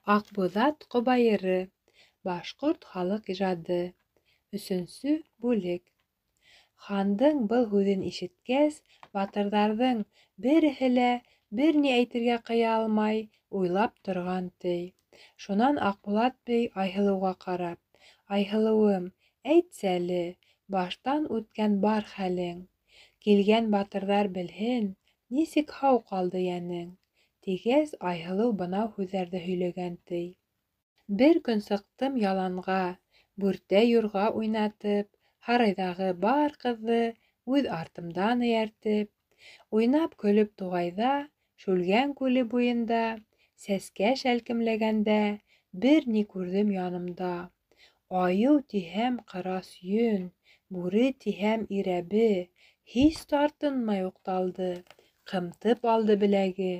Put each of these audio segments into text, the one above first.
Акбуҙат ҡобайыры. Башҡорт халыҡ ижады. 3-нсө бүлек. Хандың был һүҙен ишеткәс, батырҙарҙың береһе лә бер ни әйтергә ҡыя алмай, уйлап торған, ти. Шунан Аҡбулат бей Айһылыуға ҡарап: «Айһылыуым, әйтсәле, баштан үткән бар хәлең. Килгән батырҙар белһен, нисек һау ҡалды йәнең», тигәс, Айһылыу бынау һүҙҙәрҙе һөйләгән, ти. «Бер көн сыҡтым яланға, бүртә юрға уйнатып, һарайҙағы бар ҡыҙҙы үҙ артымдан эйәртеп. Уйнап-көлөп туғайҙа, Шүлгән күле буйында, сәскә шәлкемләгәндә, бер ни күрҙем янымда. Айыу тиһәм ҡырас йөн, бүре тиһәм ирәбе, һис тартынмай уҡталды, ҡымтып алды беләге.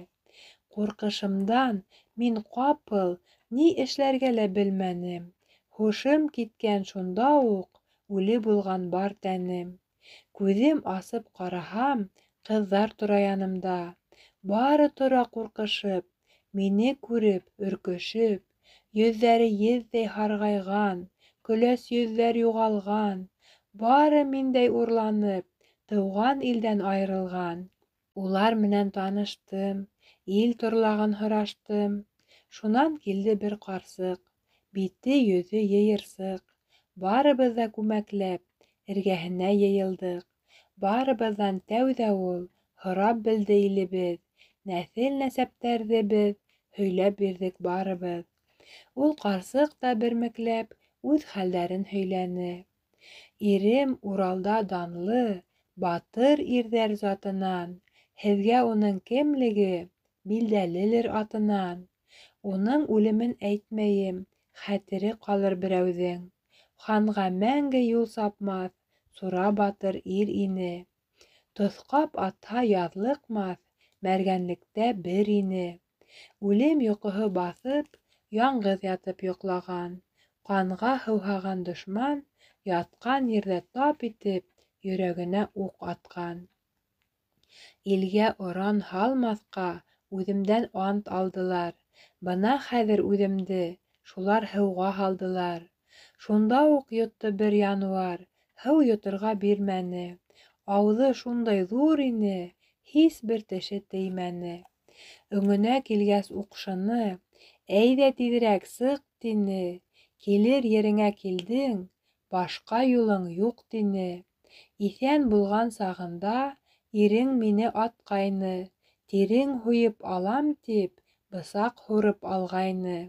Ҡурҡышымдан мин ҡапыл ни эшләргә лә белмәнем. Һушым киткән шунда уҡ, үле булған бар тәнем. Күҙем асып ҡараһам, ҡыҙҙар тора янымда. Бары тора ҡурҡышып, мине күреп, өркөшөп. Йөҙҙәре еҙҙәй һарғайған, көләс йөҙҙәр юғалған. Бары миндәй урланып, тыуған илдән айырылған. Улар менән таныштым, ил торлағын һораштым. Шунан килде бер ҡарсыҡ, бите-йөҙө йыйырсыҡ. Барыбыҙ ҙа күмәкләп, эргәһенә йыйылдыҡ. Барыбыҙҙан тәүҙә ул һорап белде илебеҙ, нәҫел-нәсәптәрҙе беҙ һөйләп бирҙек барыбыҙ. Ул ҡарсыҡ та бермекләп үҙ хәлдәрен һөйләне. «Ирем Уралда данлы, батыр ирҙәр затынан. Һеҙгә уның кемлеге билдәлелер атынан. Уның үлемен әйтмәйем, хәтере ҡалыр берәүҙең. Ханға мәңге юл сапмаҫ, сура батыр ир ине. Тоҫҡап атһа яҙлыҡмаҫ, мәргәнлектә бер ине. Үлем йоҡоһо баҫып, яңғыҙ ятып йоҡлаған. Ҡанға һыуһаған дошман, ятҡан ерҙә тап итеп, йөрәгенә уҡ атҡан. Илгә оран һалмаҫҡа, үҙемдән ант алдылар. Бына хәҙер үҙемде шулар һыуға һалдылар. Шунда уҡ йотто бер януар, һыу йоторға бирмәне. Ауыҙы шундай ҙур ине, һис бер теше теймәне. Өңөнә килгәс уҡшыны, әйҙә тиҙерәк сыҡ, тине. Килер ереңә килдең, башҡа юлың юҡ, тине. Иҫән булған сағында ирең мине атҡайны, тирең һуйып алам тип, бысаҡ һурып алғайны.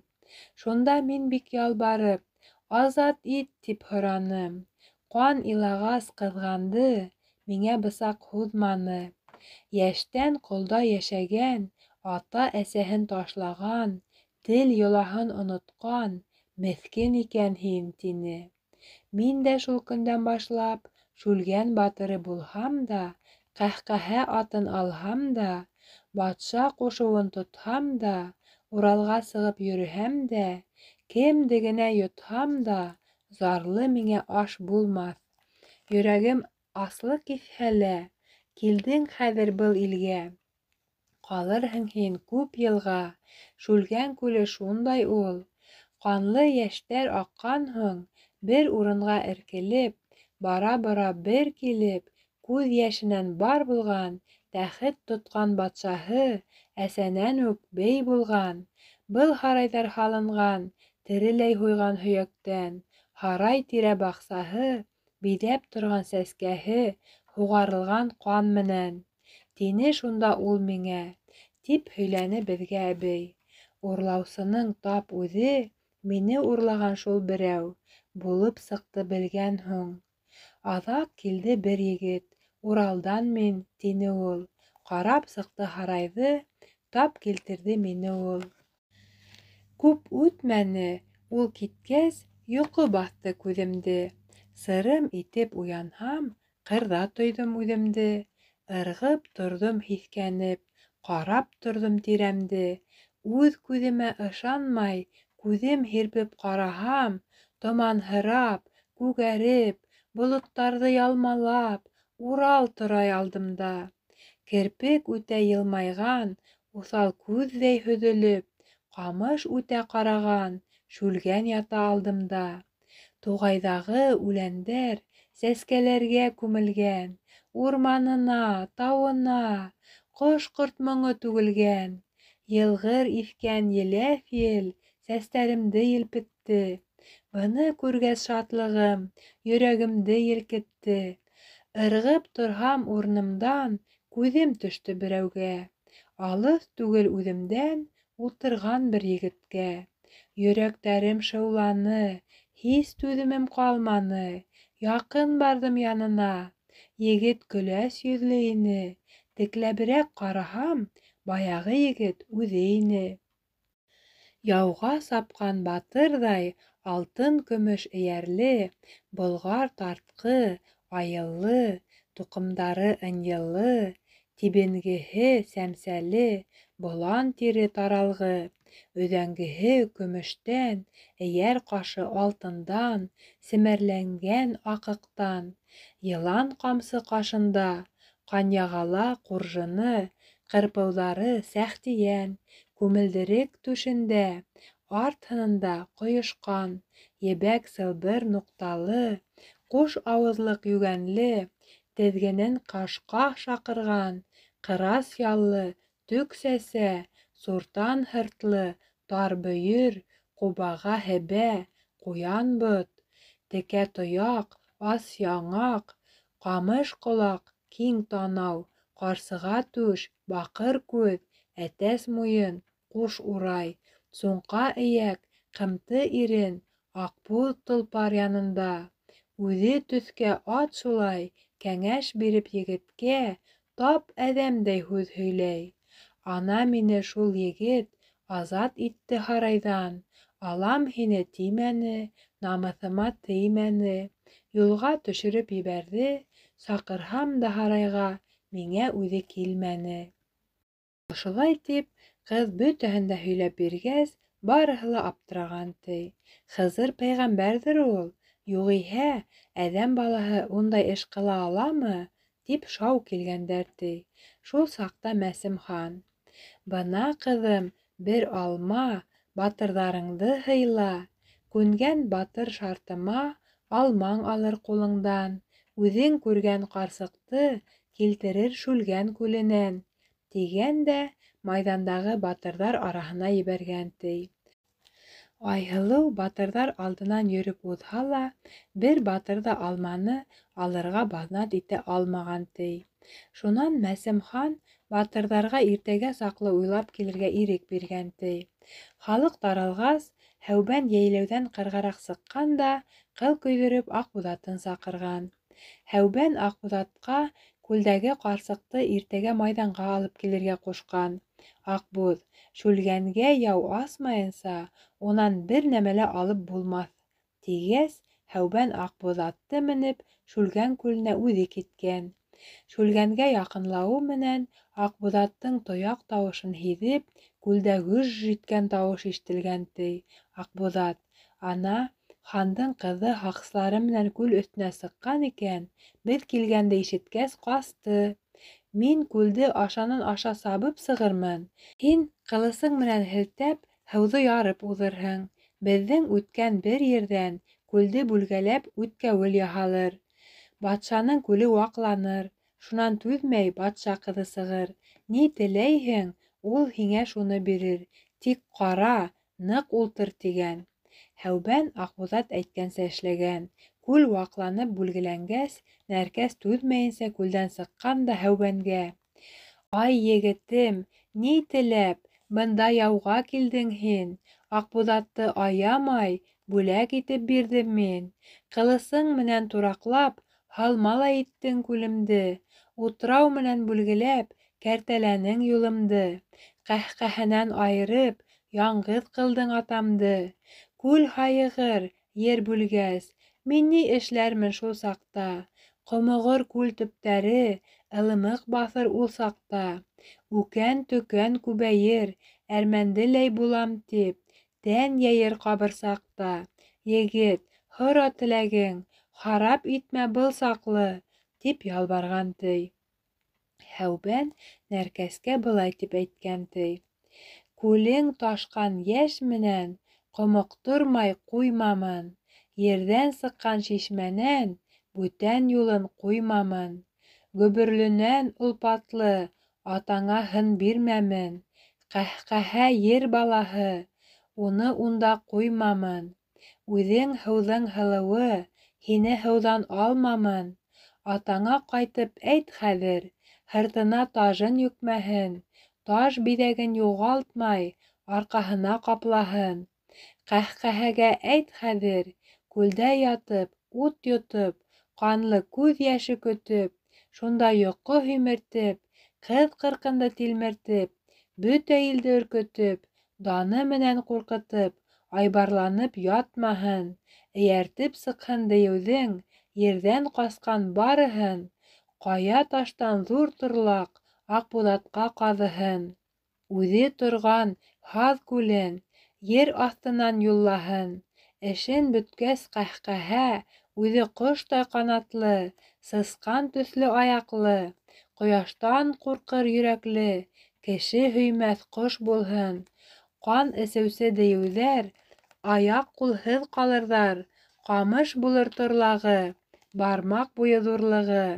Шунда мин бик ялбарып, азат ит тип һораным. Ҡан илағас ҡыҙғанды, миңә бысаҡ һуҙманы. Йәштән ҡолда йәшәгән, ата-әсәһен ташлаған, тел йолаһын онотҡан, меҫкен икән һин, тине. Мин дә шул көндән башлап, Шүлгән батыры булһам да, ҡәһҡәһә атын алһам да, батша ҡушыуын тотһам да, Уралға сығып йөрөһәм дә, кемде генә йотһам да, зарлы миңә аш булмаҫ. Йөрәгем аслыҡ киҫһә лә, килдең хәҙер был илгә. Ҡалырһың һин күп йылға, Шүлгән күле шундай ул. Ҡанлы йәштәр аҡҡан һуң, бер урынға эркелеп, бара-бара бер килеп, күҙ йәшенән бар булған, тәхет тотҡан батшаһы, әсәнән үк бей булған. Был һарайҙар һалынған, тереләй һуйған һөйәктән. Һарай тирә баҡсаһы, биҙәп торған сәскәһе, һуғарылған ҡан менән. Тине шунда ул миңә, тип һөйләне беҙгә әбей. Урлаусының тап үҙе, мине урлаған шул берәү, булып сыҡты белгән һуң. Аҙаҡ килде бер егет, Уралдан мин, тине ул. Ҡарап сыҡты һарайҙы, тап килтерҙе мине ул. Күп үтмәне, ул киткәс, йоҡо баҫты күҙемде. Сырым итеп уянһам, ҡырҙа тойҙом үҙемде. Ырғып торҙом һиҫкәнеп, ҡарап торҙом тирәмде. Үҙ күҙемә ышанмай, күҙем һирпеп ҡараһам, томанһырап, күгәреп, болоттарҙы ялмалап, Урал тора алдымда. Керпек үтә йылмайған, уҫал күҙҙәй һөҙөлөп, Ҡамыш үтә ҡараған, шүлгән ята алдымда. Туғайҙағы үләндәр сәскәләргә күмелгән, урманына, тауына ҡош-ҡорт моңо түгелгән. Йылғыр иҫкән еләҫ ел сәстәремде елпетте. Быны күргәс шатлығым йөрәгемде елкетте. Ырғып торһам урынымдан, күҙем төштө берәүгә. Алыҫ түгел үҙемдән ултырған бер егеткә. Йөрәктәрем шыуланы, һис түҙемем ҡалманы. Яҡын барҙым янына. Егет көләс йөҙлө ине. Текләберәк ҡараһам, баяғы егет үҙе ине. Яуға сапҡан батырҙай, алтын-көмөш эйәрле, болғар тартҡы, айыллы, туҡымдары ынйыллы, тибенгеһе сәмсәле, болан тире таралғы, өҙәңгеһе көмөштән, эйәр ҡашы алтындан, семәрләнгән аҡыҡтан, йылан ҡамсы ҡашында, ҡанъяғала ҡуржыны, ҡырпыуҙары сәхтиән, күмелдерек түшендә, арт һынында ҡойошҡан, ебәк сылбыр нуҡталы, ҡуш ауыҙлыҡ йүгәнле, теҙгенен ҡашҡа шаҡырған, ҡырас яллы, төк сәсә, суртан һыртлы, тар бөйөр, ҡубаға һәбә, ҡуян бот, текә тояҡ, ас яңаҡ, ҡамыш ҡолаҡ, киң танау, ҡарсыға түш, баҡыр күҙ, әтәс муйын, ҡуш урай, суңҡа эйәк, ҡымты ирен, аҡбуҙ толпар янында. Үҙе төҫкә ат шулай, кәңәш биреп егеткә, тап әҙәмдәй һүҙ һөйләй. Ана мине шул егет азат итте һарайҙан. Алам һине тимәне, намыҫыма теймәне. Юлға төшөрөп ебәрҙе, саҡырһам да һарайға, миңә үҙе килмәне. Ошолай тип, ҡыҙ бөтәһен дә һөйләп биргәс, барыһы ла аптыраған ти. Хызыр пәйғәмбәрҙер ул, юғиһә, әҙәм балаһы ундай эш ҡыла аламы, тип шау килгәндәр ти. Шул саҡта Мәсем хан: «Бына, ҡыҙым, бер алма, батырҙарыңды һыйла. Күнгән батыр шартыма, алмаң алыр ҡулыңдан. Үҙең күргән ҡарсыҡты килтерер Шүлгән күленән», тигән дә майҙандағы батырҙар араһына ебәргән ти. Айһылыу батырҙар алдынан йөрөп уҙһа ла, бер батыр ҙа алманы алырға баҙнат итә алмаған ти. Шунан Мәсем хан батырҙарға иртәгә саҡлы уйлап килергә ирек биргән ти. Халыҡ таралғас, Һәүбән йәйләүҙән ҡырғараҡ сыҡҡан да, ҡыл көйҙөрөп Аҡбуҙатын саҡырған. Һәүбән Аҡбуҙатҡа күлдәге ҡарсыҡты иртәгә майҙанға алып килергә ҡушҡан. Аҡбуҙ: «Шүлгәнгә яу асмайынса, унан бер нәмә лә алып булмаҫ», тигәс, Һәүбән Аҡбуҙ атты менеп Шүлгән күленә үҙе киткән. Шүлгәнгә яҡынлауы менән, Аҡбуҙаттың тояҡ тауышын һиҙеп, күлдә гөж иткән тауыш ишетелгән ти. Аҡбуҙат: «Ана, хандың ҡыҙы һаҡсылары менән күл өҫтөнә сыҡҡан икән, беҙ килгәнде ишеткәс ҡасты. Мин күлде ашанан-аша сабып сығырмын. Һин ҡылысың менән һелтәп, һыуҙы ярып уҙырһың. Беҙҙең үткән бер ерҙән күлде бүлгәләп үткәүел яһалыр. Батшаның күле ваҡланыр. Шунан түҙмәй батша ҡыҙы сығыр. Ни теләйһең, ул һиңә шуны бирер. Тик ҡара, ныҡ ултыр», тигән. Һәүбән Аҡбуҙат әйткәнсә эшләгән. Күл ваҡланып бүлгеләнгәс, Нәркәс түҙмәйенсә күлдән сыҡҡан да Һәүбәнгә: «Ай, егетем, ни теләп, бында яуға килдең һин? Аҡбуҙатты аямай, бүләк итеп бирҙем мин. Ҡылысың менән тураҡлап, һалма ла иттең күлемде. Утрау менән бүлгеләп, кәртәләнең юлымды. Ҡәһҡәһенән айырып, яңғыҙ ҡылдың атамды. Күл һайығыр, ер бүлгәс, мин ни эшләрмен шул саҡта? Ҡомоғор күл төптәре, ылымыҡ баҫыр ул саҡта. Үкән-төкән күбәйер, әрмәнделәй булам тип, тән йәйер ҡабырсаҡта. Егет, һора теләгең, харап итмә был саҡлы», тип ялбарған ти. Һәүбән Нәркәскә былай тип әйткән ти: Күлең ташкан яшь менән ҡомоҡтормай ҡуймамын. Ерҙән сыҡҡан шишмәнән бүтән юлын ҡуймамын. Гөбөрлөнән олпатлы атаңа һын бирмәмен. Ҡәһҡәһә ер балаһы, уны унда ҡуймамын. Үҙең һыуҙың һылыуы, һине һыуҙан алмамын. Атаңа ҡайтып әйт хәҙер, һыртына тажын йөкмәһен. Таж биҙәген юғалтмай, арҡаһына ҡаплаһын. Ҡәһҡәһәгә әйт хәҙер, күлдә ятып, ут йотоп, ҡанлы күҙ йәше көтөп, шунда йоҡо һимертеп, ҡыҙ ҡырҡынды тилмертеп, бөтә илде өркөтөп, даны менән ҡурҡытып, айбарланып ятмаһын, эйәртеп сыҡһын дейеүҙең, ерҙән ҡасҡан барыһын, ҡая таштан ҙур торлаҡ, Аҡбуҙатҡа ҡаҙыһын. Үҙе торған һаҙ күлен ер аҫтынан юллаһын. Эшен бөткәс ҡәһҡәһә, үҙе ҡоштай ҡанатлы, сысҡан төҫлө аяҡлы, ҡояштан ҡурҡыр йөрәкле, кеше һөймәҫ ҡош булһын. Ҡан эсеүсе дейеүҙәр, аяҡ-ҡулһыҙ ҡалырҙар, ҡамыш булыр торлағы, бармаҡ буйы ҙурлығы.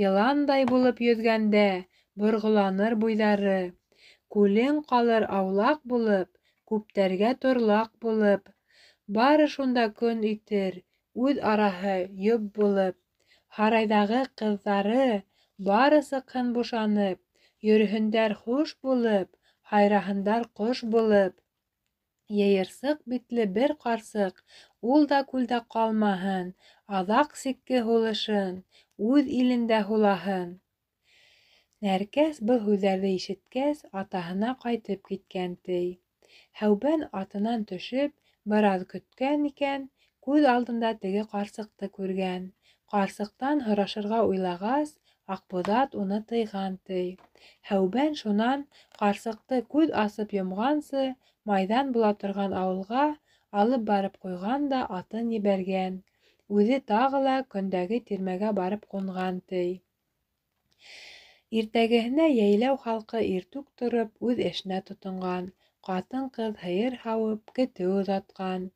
Йыландай булып йөҙгәндә, борғоланыр буйҙары. Күлең ҡалыр аулаҡ булып, күптәргә торлаҡ булып. Бары шунда көн итер, үҙ араһы йөп булып. Һарайҙағы ҡыҙҙары бары сыҡһын бушанып, йөрөһөндәр хуш булып, һайраһындар ҡош булып. Йыйырсыҡ битле бер ҡарсыҡ, ул да күлдә ҡалмаһын, аҙаҡ сикке һулышын, үҙ илендә һулаһын. Нәркәс был һүҙҙәрҙе ишеткәс, атаһына ҡайтып киткән, ти. Һәүбән атынан төшөп, бер аҙ көткән икән, күҙ алдында теге ҡарсыҡты күргән. Ҡарсыҡтан һорашырға уйлағас, Аҡбуҙат уны тыйған, ти. Һәүбән шунан ҡарсыҡты күҙ асып йомғансы майҙан була торған ауылға алып барып ҡуйған да атын ебәргән. Үҙе тағы ла көндәге тирмәгә барып ҡунған, ти. Иртәгеһенә йәйләү халҡы иртүк тороп, үҙ эшенә тотонған. Ҡатын-ҡыҙ һыйыр һауып, кете оҙатҡан.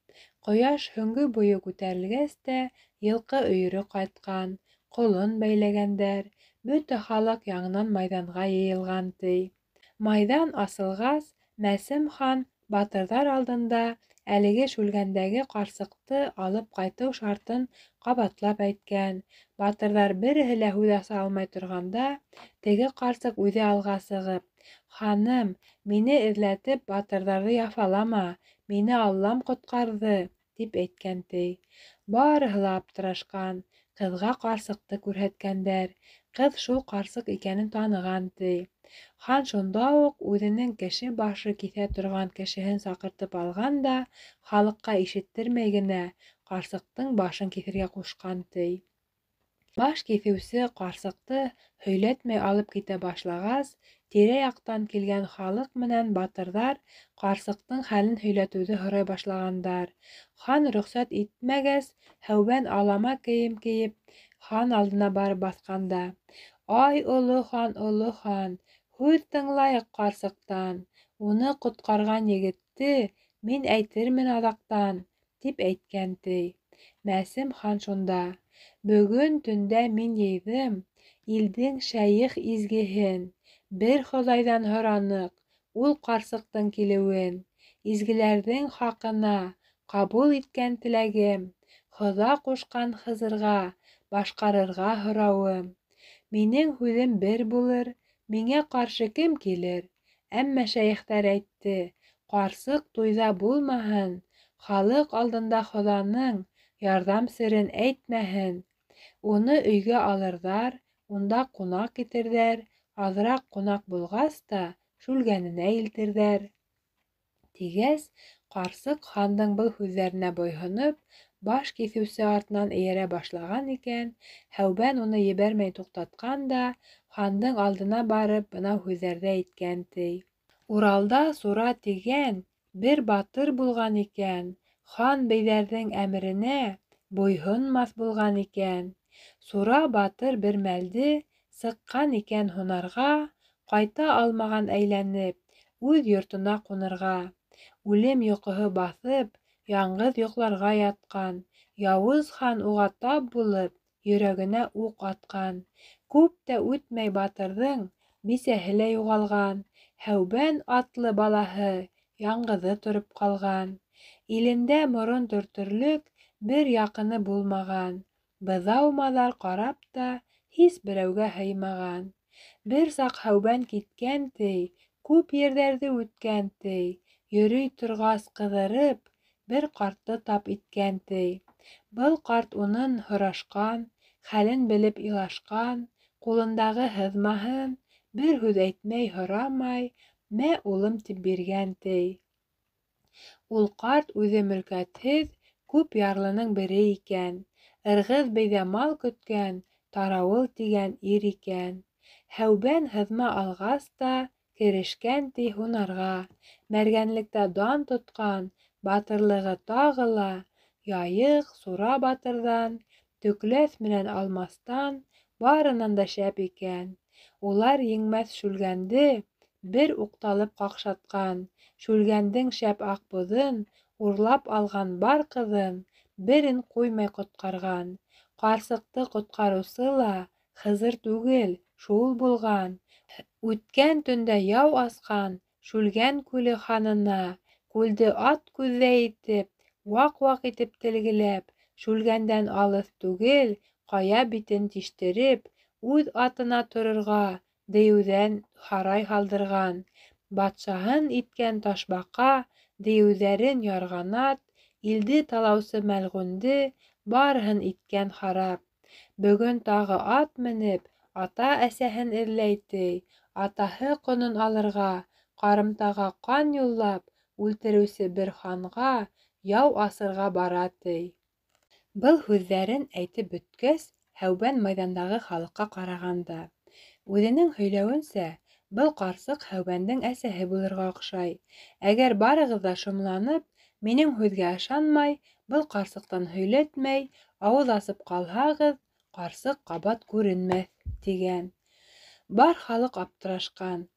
Ҡояш һөңгө буйы күтәрелгәс тә, йылҡы өйөрө ҡайтҡан. Ҡолон бәйләгәндәр. Бөтә халыҡ яңынан майҙанға йыйылған, ти. Майҙан асылғас, Мәсем хан батырҙар алдында әлеге шүлгәндәге ҡарсыҡты алып ҡайтыу шартын ҡабатлап әйткән. Батырҙар береһе лә һүҙ аса алмай торғанда, теге ҡарсыҡ үҙе алға сығып: «Ханым, мине эҙләтеп батырҙарҙы яфалама, мине Аллам ҡотҡарҙы», тип әйткән, ти. Барыһы ла аптырашҡан. Ҡыҙға ҡарсыҡты күрһәткәндәр. Ҡыҙ шул ҡарсыҡ икәнен таныған, ти. Хан шунда уҡ үҙенең кеше башы киҫә торған кешеһен саҡыртып алған да, халыҡҡа ишеттермәй генә ҡарсыҡтың башын киҫергә ҡушҡан, ти. Баш киҫеүсе ҡарсыҡты һөйләтмәй алып китә башлағас, тирә-яҡтан килгән халыҡ менән батырҙар ҡарсыҡтың хәлен һөйләтеүҙе һорай башлағандар. Хан рөхсәт итмәгәс, Һәүбән алама кейем кейеп, хан алдына барып баҫҡанда: «Ай, оло хан, һүҙ тыңлайыҡ ҡарсыҡтан. Уны ҡотҡарған егетте мин әйтермен аҙаҡтан», тип әйткән, ти. Мәсем хан шунда: «Бөгөн төндә мин йыйҙым илдең шәйех изгеһен. Бер Хоҙайҙан һораныҡ ул ҡарсыҡтың килеүен. Изгеләрҙең хаҡына ҡабул иткән теләгем, Хоҙа ҡушҡан Хызырға башҡарырға һорауым. Минең һүҙем бер булыр, миңә ҡаршы кем килер? Әммә шәйехтәр әйтте: ҡарсыҡ туйҙа булмаһын, халыҡ алдында Хоҙаның ярҙам серен әйтмәһен. Уны өйгә алырҙар, унда ҡунаҡ итерҙәр, аҙыраҡ ҡунаҡ булғас та шүлгәненә илтерҙәр». Тигәс, ҡарсыҡ хандың был һүҙҙәренә буйһоноп, баш киҫеүсе артынан эйәрә башлаған икән, Һәүбән уны ебәрмәй туҡтатҡан да, хандың алдына барып бынау һүҙҙәрҙе әйткән, ти. Уралда сура тигән бер батыр булған икән, хан бейҙәрҙең әмеренә буйһонмаҫ булған икән. Сура батыр бер мәлде сыҡҡан икән һунарға, ҡайта алмаған әйләнеп, үҙ йортона ҡунырға. Үлем йоҡоһо баҫып, яңғыҙ йоҡларға ятҡан. Яуыз хан уға тап булып, йөрәгенә уҡ атҡан. Күп тә үтмәй батырҙың бисәһе лә юғалған. Һәүбән атлы балаһы яңғыҙы тороп ҡалған. Илендә морон төртөрлөк бер яҡыны булмаған. Быҙау-маҙар ҡарап та һис берәүгә һыймаған. Бер саҡ һәүбән киткән, ти, күп ерҙәрҙе үткән, ти. Йөрөй торғас ҡыҙырып, бер ҡартты тап иткән, ти. Был ҡарт унан һорашҡан, хәлен белеп илашҡан, ҡулындағы һыҙмаһын бер һүҙ әйтмәй, һорамай, «Мә, улым» тип биргән, ти. Ул ҡарт үҙе мөлкәтһеҙ, күп ярлының бере икән. Ырғыҙ бейҙә мал көткән, Тарауыл тигән ир икән. Һәүбән һыҙма алғас та, керешкән, ти, һунарға. Мәргәнлектә дан тотҡан, батырлығы тағы ла, Яйыҡ, Сура батырҙан, Төкләҫ менән Алмастан барынан да шәп икән. Улар еңмәҫ Шүлгәнде бер уҡталып ҡаҡшатҡан. Шүлгәндең шәп аҡбуҙын, урлап алған бар ҡыҙын, берен ҡуймай ҡотҡарған. Ҡарсыҡты ҡотҡарыусы ла Хызыр түгел, шул булған. Үткән төндә яу асҡан Шүлгән күле һанына, күлде ат күҙҙәй итеп, ваҡ-ваҡ итеп телгеләп, Шүлгәндән алыҫ түгел, ҡая битен тиштереп, үҙ атына торорға дейеүҙән һарай һалдырған. Батшаһын иткән Ташбаҡа, дейеүҙәрен ярғанат, илде талаусы Мәлғүнде барыһын иткән харап. Бөгөн тағы ат менеп, ата-әсәһен эҙләй, ти. Атаһы ҡонон алырға, ҡарымтаға ҡан юллап, үлтереүсе бер ханға яу асырға бара, ти. Был һүҙҙәрен әйтеп бөткәс, Һәүбән майҙандағы халыҡҡа ҡарағанда. Үҙенең һөйләүенсә, был ҡарсыҡ Һәүбәндең әсәһе булырға оҡшай. Әгәр барығыҙ ҙа шомланып, минең һүҙгә ышанмай, был ҡарсыҡтан һөйләтмәй, ауыҙ асып ҡалһағыҙ, ҡарсыҡ ҡабат күренмәҫ, тигән. Бар халыҡ аптырашҡан.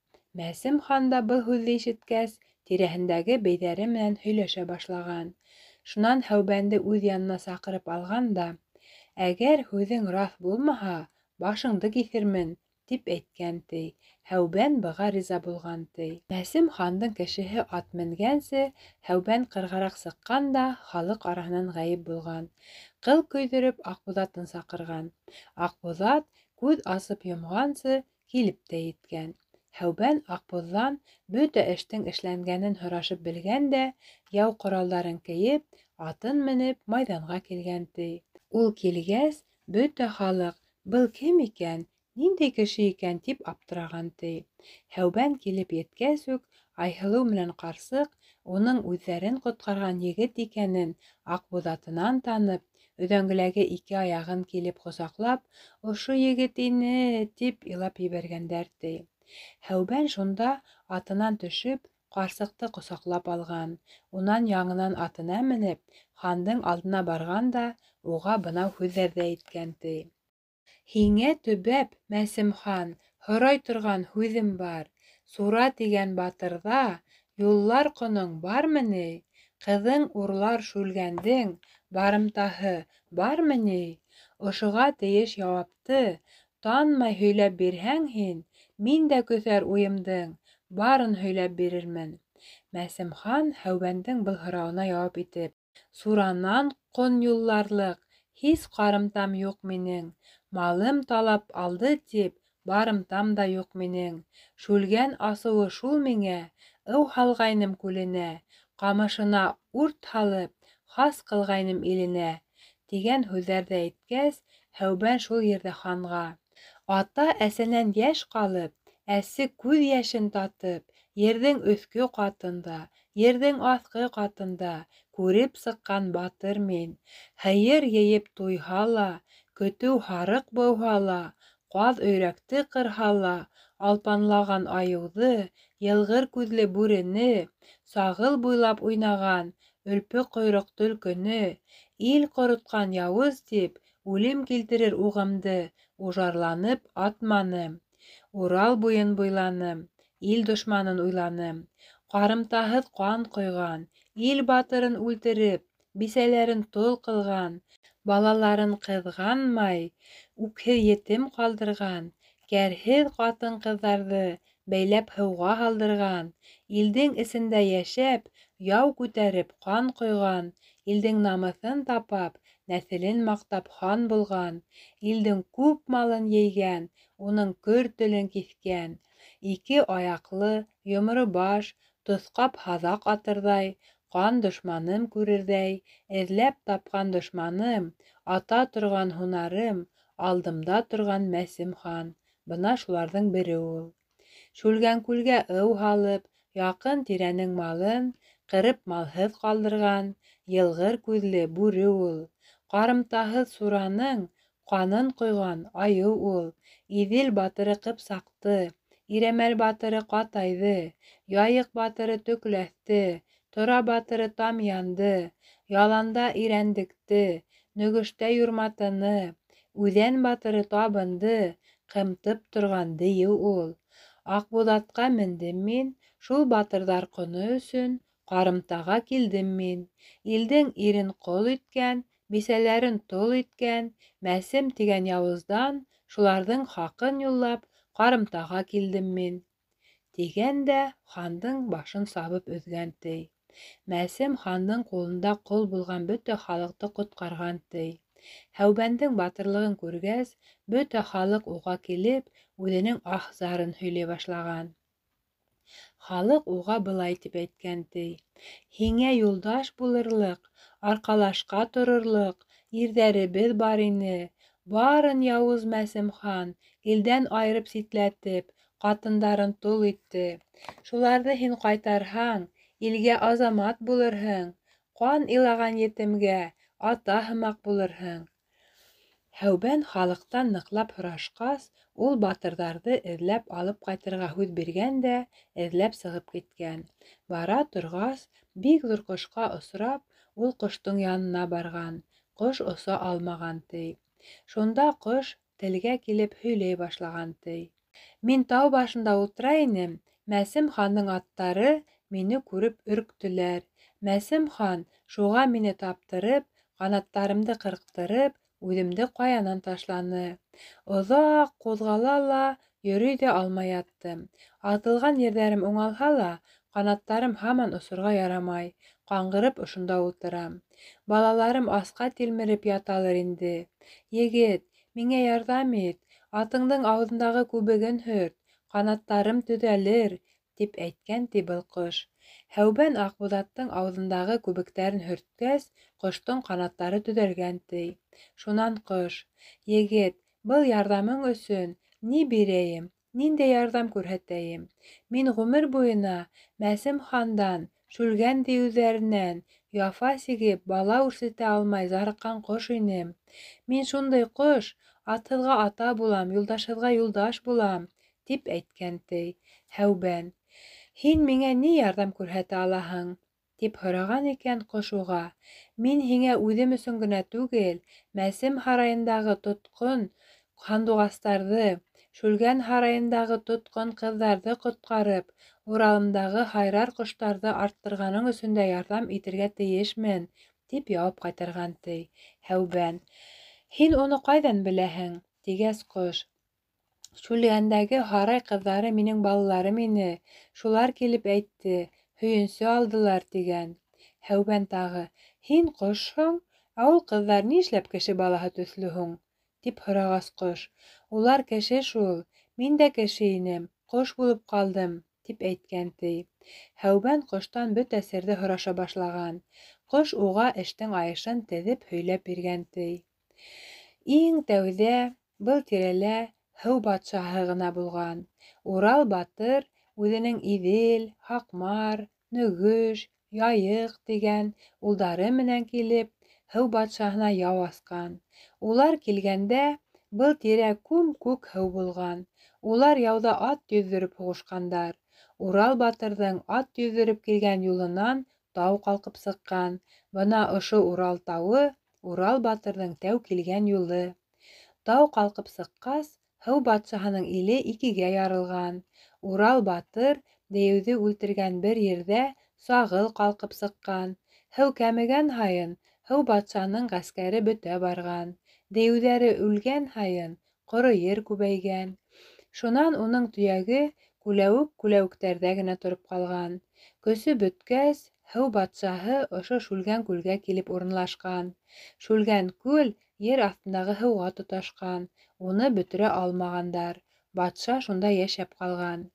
Мәсем хан да был һүҙҙе ишеткәс, тирәһендәге бейҙәре менән һөйләшә башлаған. Шунан Һәүбәнде үҙ янына саҡырып алған да, «Әгәр һүҙең раҫ булмаһа, башыңды киҫермен», тип әйткән, ти. Һәүбән быға риза булған, ти. Мәсем хандың кешеһе ат менгәнсе, Һәүбән ҡырғараҡ сыҡҡан да халыҡ араһынан ғәйеп булған. Ҡыл көйҙөрөп Аҡбуҙатын саҡырған. Аҡбуҙат күҙ асып йомғансы килеп тә еткән. Һәүбән Аҡбуҙҙан бөтә эштең эшләнгәнен һорашып белгән дә, яу ҡоралдарын кейеп, атын менеп майҙанға килгән, ти. Ул килгәс, бөтә халыҡ, был кем икән, ниндәй кеше икән, тип аптыраған, ти. Һәүбән килеп еткәс үк, Айһылыу менән ҡарсыҡ уның үҙҙәрен ҡотҡарған егет икәнен Аҡбуҙатынан танып, өҙәңгеләге ике аяғын килеп ҡосаҡлап, «Ошо егет ине» тип илап ебәргәндәр, ти. Һәүбән шунда атынан төшөп, ҡарсыҡты ҡосаҡлап алған. Унан яңынан атына менеп, хандың алдына барған да, уға бынау һүҙҙәрҙе әйткән, ти. «Һиңә төбәп, Мәсем хан, һорай торған һүҙем бар. Сура тигән батырҙа юллар ҡоноң бармы ни? Ҡыҙың урлар Шүлгәндең барымтаһы бармы ни? Ошоға тейеш яуапты танмай һөйләп бирһәң һин, мин дә көҫәр уйымдың барын һөйләп бирермен». Мәсем хан Һәүбәндең был һорауына яуап итеп, «Суранан ҡон юлларлыҡ һис ҡарымтам юҡ минең. Малым талап алды тип, барымтам да юҡ минең. Шүлгән асыуы шул миңә, ыу һалғайным күленә, ҡамышына үрт һалып, хас ҡылғайным иленә», тигән һүҙҙәрҙе әйткәс, Һәүбән шул ерҙә ханға: «Ата-әсәнән йәш ҡалып, әсе күҙ йәшен татып, ерҙең өҫкө ҡатында, ерҙең аҫҡы ҡатында күреп сыҡҡан батыр мин. Һыйыр йыйып туйһа ла, көтөү һарыҡ быуһа ла, ҡаҙ өйрәкте ҡырһа ла, алпанлаған айыуҙы, йылғыр күҙле бүрене, сағыл буйлап уйнаған өлпө ҡойроҡ төлкөнө, ил ҡоротҡан яуыз тип, үлем килтерер уғымды ужарланып атманым. Урал буйын буйланым, Ил дошманын уйланым. Ҡарымтаһыҙ ҡан ҡойған, ил батырын үлтереп, бисәләрен тол ҡылған, балаларын ҡыҙғанмай, үкһеҙ етем ҡалдырған, кәрһеҙ ҡатын-ҡыҙҙарҙы бәйләп һыуға һалдырған, илдең эсендә йәшәп, яу күтәреп ҡан ҡойған, илдең намыҫын тапап, нәҫелен маҡтап хан булған, илдең күп малын ейгән, уның көр телен киҫкән, ике аяҡлы, йомро баш, тоҫҡап һаҙаҡ атырҙай, ҡан дошманым күрерҙәй, эҙләп тапҡан дошманым, ата торған һунарым, алдымда торған Мәсем хан. Бына шуларҙың бере ул. Шүлгән күлгә ыу һалып, яҡын тирәнең малын, ҡырып малһыҙ ҡалдырған, йылғыр күҙле бүре ул. Ҡарымтаһыҙ сураның ҡанын ҡойған айыу ул. Иҙел батыры Ҡыпсаҡты, Ирәмәл батыры Ҡатайҙы, Яйыҡ батыры Төкләҫте, Тора батыры Тамъянды, Яланда Ирәндекте, Нөгөштә Юрматыны, Үҙән батыры Табынды ҡымтып торған дейеү ул. Аҡбуҙатҡа мендем мин, шул батырҙар ҡоно өсөн, ҡарымтаға килдем мин. Илдең ирен ҡол иткән, бисәләрен тол иткән, Мәсем тигән яуыздан, шуларҙың хаҡын юллап, ҡарымтаға килдем мин. Тигән дә хандың башын сабып өҙгән, ти. Мәсем хандың ҡулында ҡол булған бөтә халыҡты ҡотҡарған, ти. Һәүбәндең батырлығын күргәс, бөтә халыҡ уға килеп, үҙенең аһ-зарын һөйләй башлаған. Халыҡ уға былай тип әйткән, ти. Һиңә юлдаш булырлыҡ, арҡалашҡа торорлоҡ ирҙәребеҙ бар ине. Барын яуыз Мәсем хан, илдән айырып ситләтеп, ҡатындарын тол итте. Шуларҙы һин ҡайтарһаң, илгә азамат булырһың. Ҡан илаған етемгә ата һымаҡ булырһың. Һәүбән халыҡтан ныҡлап һорашҡас, ул батырҙарҙы эҙләп алып ҡайтырға һүҙ биргән дә, эҙләп сығып киткән. Бара торғас, бик ҙур ҡошҡа осрап, ул ҡоштоң янына барған. Ҡош оса алмаған, ти. Шунда ҡош телгә килеп һөйләй башлаған, ти. Мин тау башында ултыра инем, Мәсем хандың аттары мине күреп өрктөләр. Мәсем хан шуға мине таптырып, ҡанаттарымды ҡырҡтырып, үҙемде ҡаянан ташланы. Оҙаҡ ҡуҙғала ла, йөрөй ҙә алмай яттым. Атылған ерҙәрем уңалһа ла, ҡанаттарым һаман осорға ярамай. Ҡаңғырып ошонда ултырам. Балаларым асҡа тилмереп яталыр инде. Егет, миңә ярҙам ит, атыңдың ауыҙындағы күбеген һөрт, ҡанаттарым төҙәлер, тип әйткән, ти, был ҡош. Һәүбән Аҡбуҙаттың ауыҙындағы күбектәрен һөрткәс, ҡоштоң ҡанаттары төҙәлгән, ти. Шунан ҡош: егет, был ярҙамың өсөн ни бирәйем, ниндәй ярҙам күрһәтәйем? Мин ғүмер буйына Мәсем хандан, шүлгән дейеүҙәренән, яфа сигеп, бала үрсетә алмай зарыҡҡан ҡош инем. Мин шундай ҡош, атһыҙға ата булам, юлдашһыҙға юлдаш булам, тип әйткән, ти. Һәүбән: һин миңә ни ярҙам күрһәтә алаһың? Тип һораған икән ҡош уға. Мин һиңә үҙем өсөн генә түгел, Мәсем һарайындағы тотҡон һандуғастарҙы, Шүлгән һарайындағы тотҡон ҡыҙҙарҙы ҡотҡарып, уралымдағы һайрар ҡоштарҙы арттырғаның өсөн дә ярҙам итергә тейешмен, тип яуап ҡайтарған, ти. Һәүбән: һин уны ҡайҙан беләһең? Тигәс ҡош: Шүлгәндәге һарай ҡыҙҙары минең балаларым ине, шулар килеп әйтте, һөйөнсө алдылар, тигән. Һәүбән тағы: һин ҡошһоң, ә ул ҡыҙҙар нишләп кеше балаһы төҫлө һуң? Тип һорағас ҡош: улар кеше шул, мин дә кеше инем, ҡош булып ҡалдым, тип әйткән, ти. Һәүбән ҡоштан бөтә серҙе һораша башлаған. Ҡош уға эштең айышын теҙеп һөйләп биргән, ти. Иң тәүҙә был тирәлә һыу батшаһы ғына булған. Урал батыр үҙенең Иҙел, Һаҡмар, Нөгөш, Яйыҡ тигән улдары менән килеп, һыу батшаһына яу асҡан. Улар килгәндә, был тирә күм-күк һыу булған. Улар яуҙа ат йөҙҙөрөп һуғышҡандар. Урал батырҙың ат йөҙҙөрөп килгән юлынан тау ҡалҡып сыҡҡан. Бына ошо Урал тауы Урал батырҙың тәү килгән юлы. Тау ҡалҡып сыҡҡас, һыу батшаһының иле икегә ярылған. Урал батыр дейеүҙе үлтергән бер ерҙә сағыл ҡалҡып сыҡҡан. Һыу кәмегән һайын, һыу батшаның ғәскәре бөтә барған. Дейеүҙәре үлгән һайын, ҡоро ер күбәйгән. Шунан уның төйәге күләүек-күләүектәрҙә генә тороп ҡалған. Көсө бөткәс, һыу батшаһы ошо Шүлгән күлгә килеп урынлашҡан. Шүлгән күл ер аҫтындағы һыуға тоташҡан. Уны бөтөрә алмағандар. Батша шунда йәшәп ҡалған.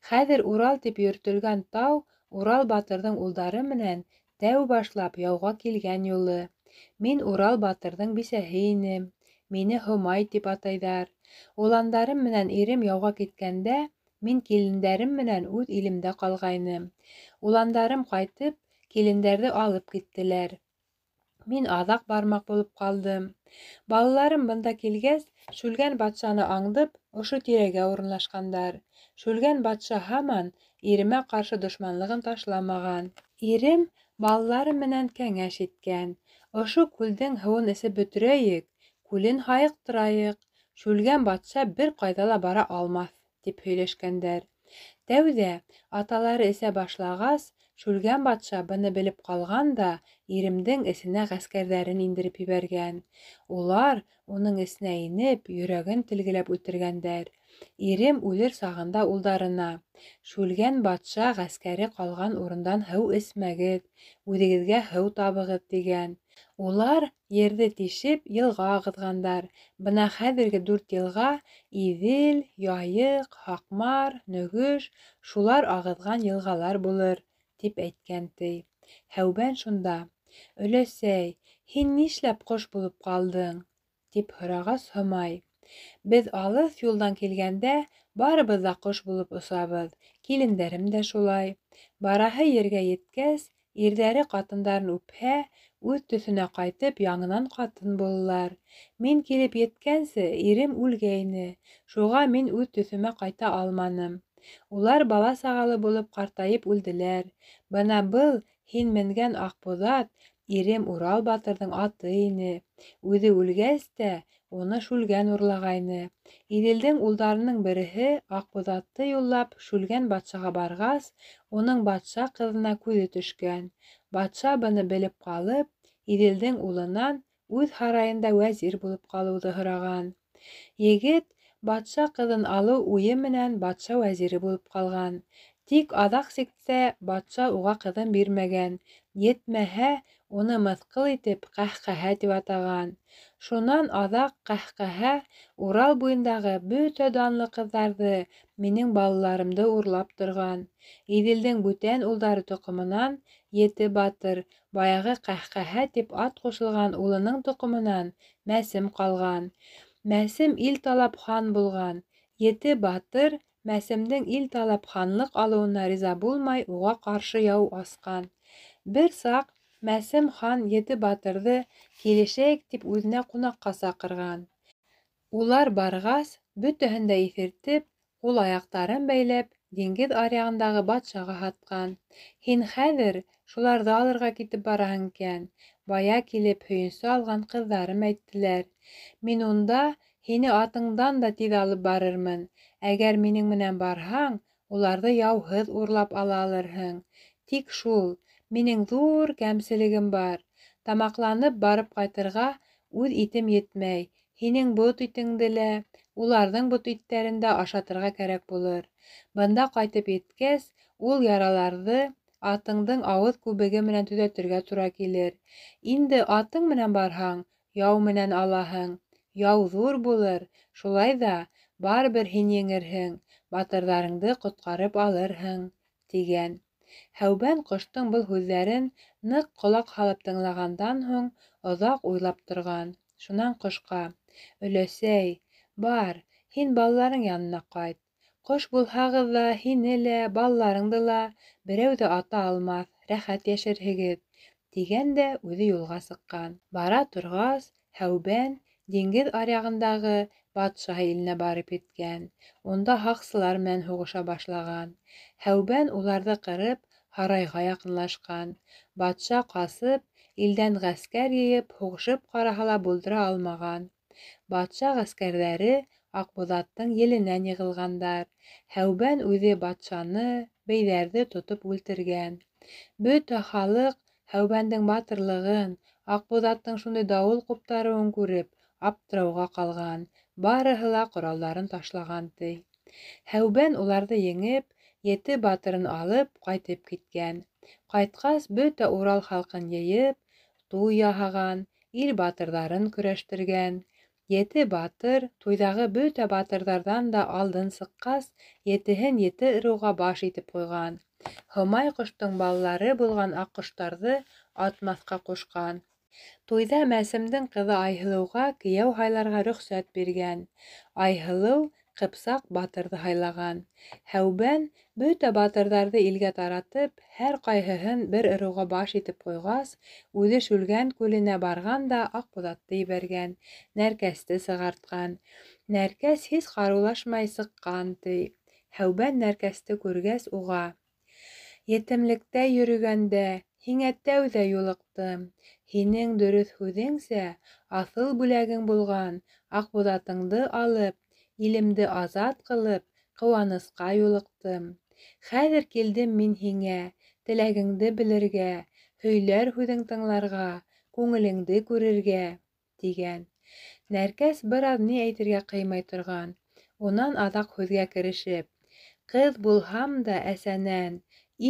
Хәҙер Урал тип йөрөтөлгән тау Урал батырҙың улдары менән тәү башлап яуға килгән юлы. Мин Урал батырҙың бисәһе инем. Мине Һомай тип атайҙар. Уландарым менән ирем яуға киткәндә, мин килендәрем менән үҙ илемдә ҡалғайным. Уландарым ҡайтып, килендәрҙе алып киттеләр. Мин аҙаҡ бармаҡ булып ҡалдым. Балаларым бында килгәс, Шүлгән батшаны аңдып, ошо тирәгә урынлашҡандар. Шүлгән батша һаман иремә ҡаршы дошманлығын ташламаған. Ирем балалары менән кәңәш иткән. Ошо күлдең һыуын эсеп бөтөрәйек, күлен һайыҡтырайыҡ. Шүлгән батша бер ҡайҙа ла бара алмаҫ, тип һөйләшкәндәр. Тәүҙә аталары эсә башлағас, Шүлгән батша быны белеп ҡалған да иремдең эсенә ғәскәрҙәрен индереп ебәргән. Улар уның эсенә инеп, йөрәген телгеләп үтергәндәр. Ирем үлер сағында улдарына: Шүлгән батша ғәскәре ҡалған урындан һыу эсмәгеҙ, үҙегеҙгә һыу табығыҙ, тигән. Улар ерҙе тишеп йылға ағыҙғандар. Бына хәҙерге 4 йылға Иҙел, Яйыҡ, Һаҡмар, Нөгөш шулар ағыҙған йылғалар булыр, тип әйткән ти. Һәүбән шунда: «Өләсәй, һин нишләп ҡош булып ҡалдың?» тип һорағас, Һомай: «Беҙ алыҫ юлдан килгәндә, барыбыҙ ҙа ҡош булып осабыҙ, килендәрем дә шулай. Бараһы ергә еткәс, ирҙәре ҡатындарын үпһә, үҙ төҫөнә ҡайтып, яңынан ҡатын булалар. Мин килеп еткәнсе, ирем үлгәйне, шуға мин үҙ төҫөмә ҡайта алманым. Улар бала-сағалы булып ҡартайып үлделәр. Бына был һин менгән Аҡбуҙат ирем Урал батырҙың аты ине. Үҙе үлгәс тә, уны Шүлгән урлағайны. Иҙелдең улдарының береһе Аҡбуҙатты юллап Шүлгән батшаға барғас, уның батша ҡыҙына күҙе төшкән. Батша быны белеп ҡалып, Иҙелдең улынан үҙ һарайында вәзир булып ҡалыуҙы һораған. Егет батша ҡыҙын алыу уйы менән батша вәзире булып ҡалған. Тик аҙаҡ сиктә батша уға ҡыҙын бирмәгән. Етмәһә, уны мыҫҡыл итеп Ҡәһҡәһә тип атаған. Шунан аҙаҡ Ҡәһҡәһә Урал буйындағы бөтә данлы ҡыҙҙарҙы, минең балаларымды урлап торған. Иҙелдең бүтән улдары тоҡомонан 7 батыр, баяғы Ҡәһҡәһә тип ат ҡушылған улының тоҡомонан Мәсем ҡалған. Мәсем ил талап хан булған. 7 батыр Мәсемдең ил талап ханлыҡ алыуына риза булмай, уға ҡаршы яу асҡан. Бер саҡ Мәсем хан 7 батырҙы килешәйек тип үҙенә ҡунаҡҡа саҡырған. Улар барғас, бөтәһен дә иҫертеп, ҡул-аяҡтарын бәйләп, диңгеҙ аръяғындағы батшаға һатҡан. Һин хәҙер шуларҙы алырға китеп бараһың икән. Бая килеп һөйөнсө алған ҡыҙҙарым әйттеләр. Мин унда һине атыңдан да тиҙ алып барырмын. Әгәр минең менән барһаң, уларҙы яуһыҙ урлап ала алырһың. Тик шул, минең ҙур кәмселегем бар. Тамаҡланып барып ҡайтырға үҙ итем етмәй. Һинең бот итеңде лә, уларҙың бот иттәрен дә ашатырға кәрәк булыр. Бында ҡайтып еткәс, ул яраларҙы атыңдың ауыҙ күбеге менән төҙәтергә тура килер. Инде атың менән барһаң, яу менән алаһың. Яу ҙур булыр, шулай ҙа барыбер һин еңерһең, батырҙарыңды ҡотҡарып алырһың, тигән. Һәүбән ҡоштоң был һүҙҙәрен ныҡ ҡолаҡ һалып тыңлағандан һуң оҙаҡ уйлап торған. Шунан ҡошҡа: «Өләсәй, бар, һин балаларың янына ҡайт. Ҡош булһағыҙ ҙа, һине лә, балаларыңды ла берәү ҙә ата алмаҫ, рәхәт йәшәрһегеҙ», тигән дә үҙе юлға сыҡҡан. Бара торғас, Һәүбән диңгеҙ аръяғындағы батша иленә барып еткән. Унда һаҡсылар менән һуғыша башлаған. Һәүбән уларҙы ҡырып, һарайға яҡынлашҡан. Батша ҡасып, илдән ғәскәр йыйып, һуғышып ҡараһа ла булдыра алмаған. Батша ғәскәрҙәре Аҡбуҙаттың еленән йығылғандар. Һәүбән үҙе батшаны, бейҙәрҙе тотоп үлтергән. Бөтә халыҡ Һәүбәндең батырлығын, Аҡбуҙаттың шундай дауыл ҡуптарыуын күреп, аптырауға ҡалған. Барыһы ла ҡоралдарын ташлаған, ти. Һәүбән уларҙы еңеп, 7 батырын алып ҡайтып киткән. Ҡайтҡас, бөтә Урал халҡын йыйып, туй яһаған, ил батырҙарын көрәштергән. 7 батыр, туйҙағы бөтә батырҙарҙан да алдын сыҡҡас, 7-һен 7 ырыуға баш итеп ҡуйған. Һомай ҡоштоң балалары булған аҡҡоштарҙы атмаҫҡа ҡушҡан. Туйҙа Мәсемдең ҡыҙы Айһылыуға кейәү һайларға рөхсәт биргән. Айһылыу Ҡыпсаҡ батырҙы һайлаған. Һәүбән бөтә батырҙарҙы илгә таратып, һәр ҡайһыһын бер ырыуға баш итеп ҡуйғас, үҙе Шүлгән күленә барған да Аҡбуҙатты ебәргән, Нәркәсте сығартҡан. Нәркәс һис ҡарыулашмай сыҡҡан, ти. Һәүбән Нәркәсте күргәс уға: «Етемлектә йөрөгәндә һиңә тәүҙә юлыҡтым. Һинең дөрөҫ һүҙеңсә, аҫыл бүләгең булған Аҡбуҙатыңды алып, илемде азат ҡылып, ҡыуанысҡа юлыҡтым. Хәҙер килдем мин һиңә, теләгеңде белергә, һөйләр һүҙең тыңларға, күңелеңде күрергә», тигән. Нәркәс бер аҙ ни әйтергә ҡыймай торған. Унан аҙаҡ һүҙгә керешеп: «Ҡыҙ булһам да әсәнән,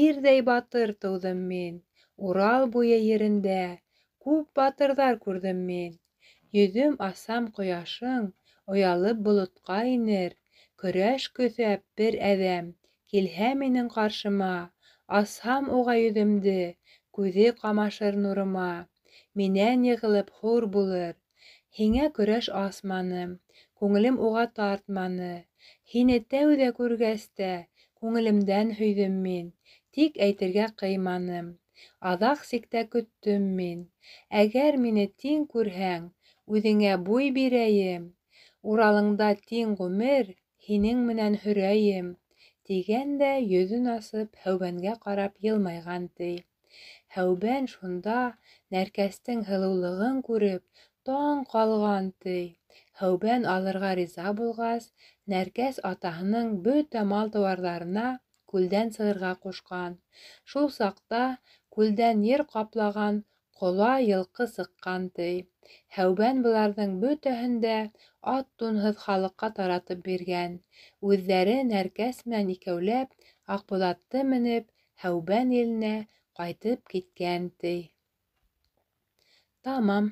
ирҙәй батыр тыуҙым мин. Урал буйы ерендә күп батырҙар күрҙем мин. Йөҙөм асам ҡояшың, оялып болотҡа инер. Көрәш көҫәп бер әҙәм, килһә минең ҡаршыма, асһам уға йөҙөмдө, күҙе ҡамашыр нурыма. Минән йығылып хур булыр. Һиңә көрәш асманым, күңелем уға тартманы. Һине тәүҙә күргәс тә, күңелемдән һөйҙөм мин, тик әйтергә ҡыйманым. Аҙаҡ сиктә көттөм мин. Әгәр мине тиң күрһәң, үҙеңә буй бирәйем. Уралыңда тиң ғүмер, һинең менән һөрәйем», тигән дә йөҙөн асып Һәүбәнгә ҡарап йылмайған, ти. Һәүбән шунда Нәркәстең һылыулығын күреп таң ҡалған, ти. Һәүбән алырға риза булғас, Нәркәс атаһының бөтә мал-тыуарҙарына күлдән сығырға ҡушҡан. Шул саҡта күлдән ер ҡаплаған ҡола йылҡы сыҡҡан, ти. Һәүбән быларҙың бөтәһен дә ат-тунһыҙ халыҡҡа таратып биргән. Үҙҙәре Нәркәс менән икәүләп Аҡбуҙатты менеп Һәүбән иленә ҡайтып киткән, ти. Тамам.